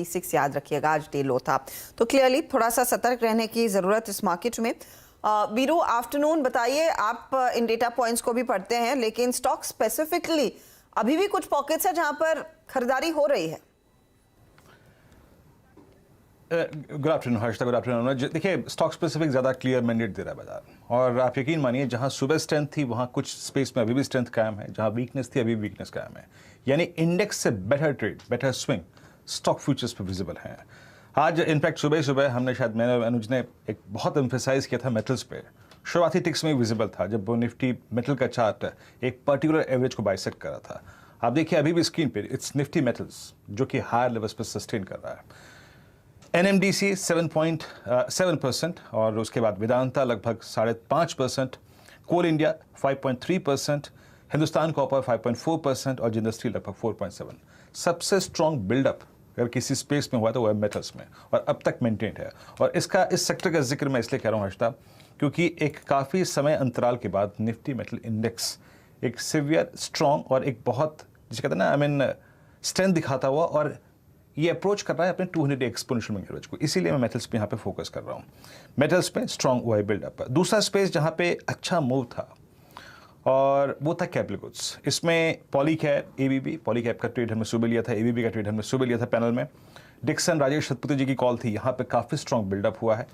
26 याद रखिएगा, आज डे लो था। तो क्लियरली थोड़ा सा सतर्क रहने की ज़रूरत इस मार्केट में। वीरू, आफ्टरनून बताइए, आप इन डेटा पॉइंट्स को भी पढ़ते हैं, लेकिन स्टॉक स्पेसिफिकली अभी भी कुछ पॉकेट्स है जहां पर खरीदारी हो रही है। गुड आफ्टरनून हर्ष, गुड आफ्टरनून। देखिए, स्टॉक स्पेसिफिक ज़्यादा क्लियर मैंडेट दे रहा है बाजार, और आप यकीन मानिए जहां सुबह स्ट्रेंथ थी वहां कुछ स्पेस में अभी भी स्ट्रेंथ कायम है, जहां वीकनेस थी अभी वीकनेस कायम है। यानी इंडेक्स से better trade, better swing stock futures पे विजिबल है। आज इनफैक्ट सुबह सुबह हमने शायद, मैंने अनुज ने एक बहुत एम्फेसाइज किया था मेटल्स पे। शुरुआती टिक्स में विजिबल था जब वो निफ्टी मेटल का चार्ट एक पर्टिकुलर एवरेज को बाइसेक्ट कर रहा था। आप देखिए अभी भी स्क्रीन पे इट्स निफ्टी मेटल्स जो कि हायर लेवल्स पर सस्टेन कर रहा है। NMDC 7.7% और उसके बाद वेदांता लगभग 5.5%, कोल इंडिया 5.3%, हिंदुस्तान कॉपर 5.4% और जिंदस्ट्री लगभग 4.7%। सबसे स्ट्रॉन्ग बिल्डअप अगर किसी स्पेस में हुआ तो वह मेटल्स में, और अब तक मेंटेन्ड है। और इसका इस सेक्टर का जिक्र मैं इसलिए कह रहा हूँ हर्षदा, क्योंकि एक काफ़ी समय अंतराल के बाद निफ्टी मेटल इंडेक्स एक सिवियर स्ट्रॉन्ग और एक बहुत जिसे कहते हैं ना स्ट्रेंथ दिखाता हुआ, और ये अप्रोच कर रहा है अपने 200 एक्सपोनेंशियल मूविंग एवरेज को। इसीलिए मैं मेटल्स पे यहाँ पे फोकस कर रहा हूँ। मेटल्स पे स्ट्रॉन्ग हुआ है बिल्डअप। दूसरा स्पेस जहाँ पे अच्छा मूव था और वो था कैपिटल गुड्स। इसमें पॉलीकैब, ABB, पॉलीकैब का ट्रेड हमने सुबह लिया था, ABB का ट्रेड हमने सुबह लिया था पैनल में। डिक्सन राजेश सतपति जी की कॉल थी, यहाँ पे काफ़ी स्ट्रॉन्ग बिल्डअप हुआ है,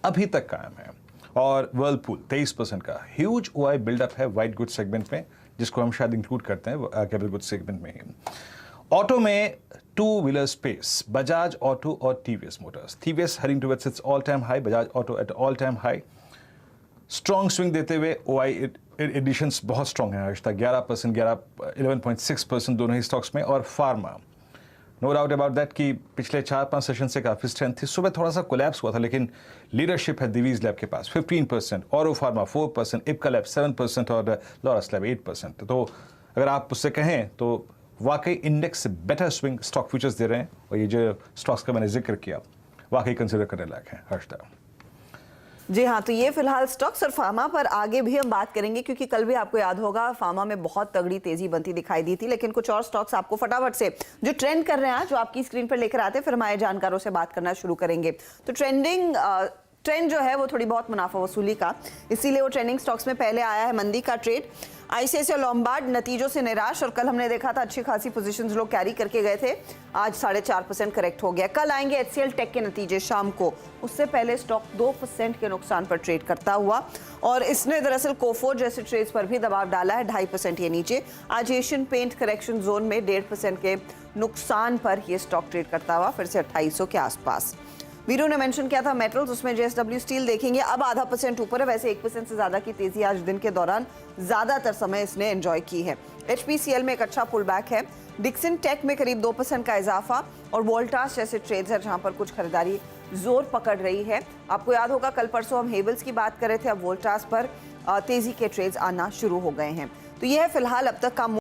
अभी तक कायम है। और वर्लपूल 23% का ह्यूज OI बिल्डअप है वाइट गुड सेगमेंट में, जिसको हम शायद इंक्लूड करते हैं कैपिटल गुड सेगमेंट में ही। ऑटो में two wheeler space, Bajaj auto और TVS Motors. TVS heading towards it's all time high, Bajaj auto at all time high. Strong swing देते हुए OI एडिशंस बहुत स्ट्रॉन्ग है आज तक, 11%, 11.6% दोनों ही स्टॉक्स में। और pharma, no doubt about that कि पिछले 4-5 सेशन से काफ़ी स्ट्रेंथ थी। सुबह थोड़ा सा कोलैप्स हुआ था, लेकिन लीडरशिप है दिवीज लैब के पास 15%, औरो फार्मा 4%, इप्का लैब 7% और लॉरस लैब 8%। तो अगर आप उससे कहें तो वाकई इंडेक्स से बेटर स्विंग स्टॉक फ्यूचर्स दे रहे हैं, और ये जो स्टॉक्स का मैंने जिक्र किया वाकई कंसिडर करने लायक है हर्षदा। जी हाँ, तो ये फिलहाल स्टॉक्स और फार्मा पर आगे भी हम बात करेंगे, क्योंकि कल भी आपको याद होगा फार्मा में बहुत तगड़ी तेजी बनती दिखाई दी थी। लेकिन कुछ और स्टॉक्स आपको फटाफट से जो ट्रेंड कर रहे हैं जो आपकी स्क्रीन पर लेकर आते हैं, फिर हमारे जानकारों से बात करना शुरू करेंगे। तो ट्रेंड जो है वो थोड़ी बहुत मुनाफा वसूली का, इसीलिए वो ट्रेंडिंग स्टॉक्स में पहले आया है मंदी का ट्रेड। ICICI लोम्बार्ड नतीजों से निराश, और कल हमने देखा था अच्छी खासी पोजीशंस लोग कैरी करके गए थे, आज 4.5% करेक्ट हो गया। कल आएंगे HCL टेक के नतीजे शाम को, उससे पहले स्टॉक 2% के नुकसान पर ट्रेड करता हुआ, और इसने दरअसल कोफोर जैसे ट्रेड्स पर भी दबाव डाला है, 2.5% ये नीचे। आज एशियन पेंट करेक्शन जोन में 1.5% के नुकसान पर यह स्टॉक ट्रेड करता हुआ फिर से 2800 के आसपास। वीरू ने मेंशन किया था मेटल्स, उसमें JSW स्टील देखेंगे अब 0.5% ऊपर है। वैसे 1% से ज्यादा की तेजी आज दिन के दौरान ज्यादातर समय इसने एंजॉय की है। HPCL में एक अच्छा पुल बैक है। डिक्सन टेक में करीब 2% का इजाफा, और वोल्टास जैसे ट्रेड्स है जहां पर कुछ खरीदारी जोर पकड़ रही है। आपको याद होगा कल परसों हम हेवल्स की बात कर रहे थे, अब वोल्टास पर तेजी के ट्रेड्स आना शुरू हो गए हैं। तो यह है फिलहाल अब तक का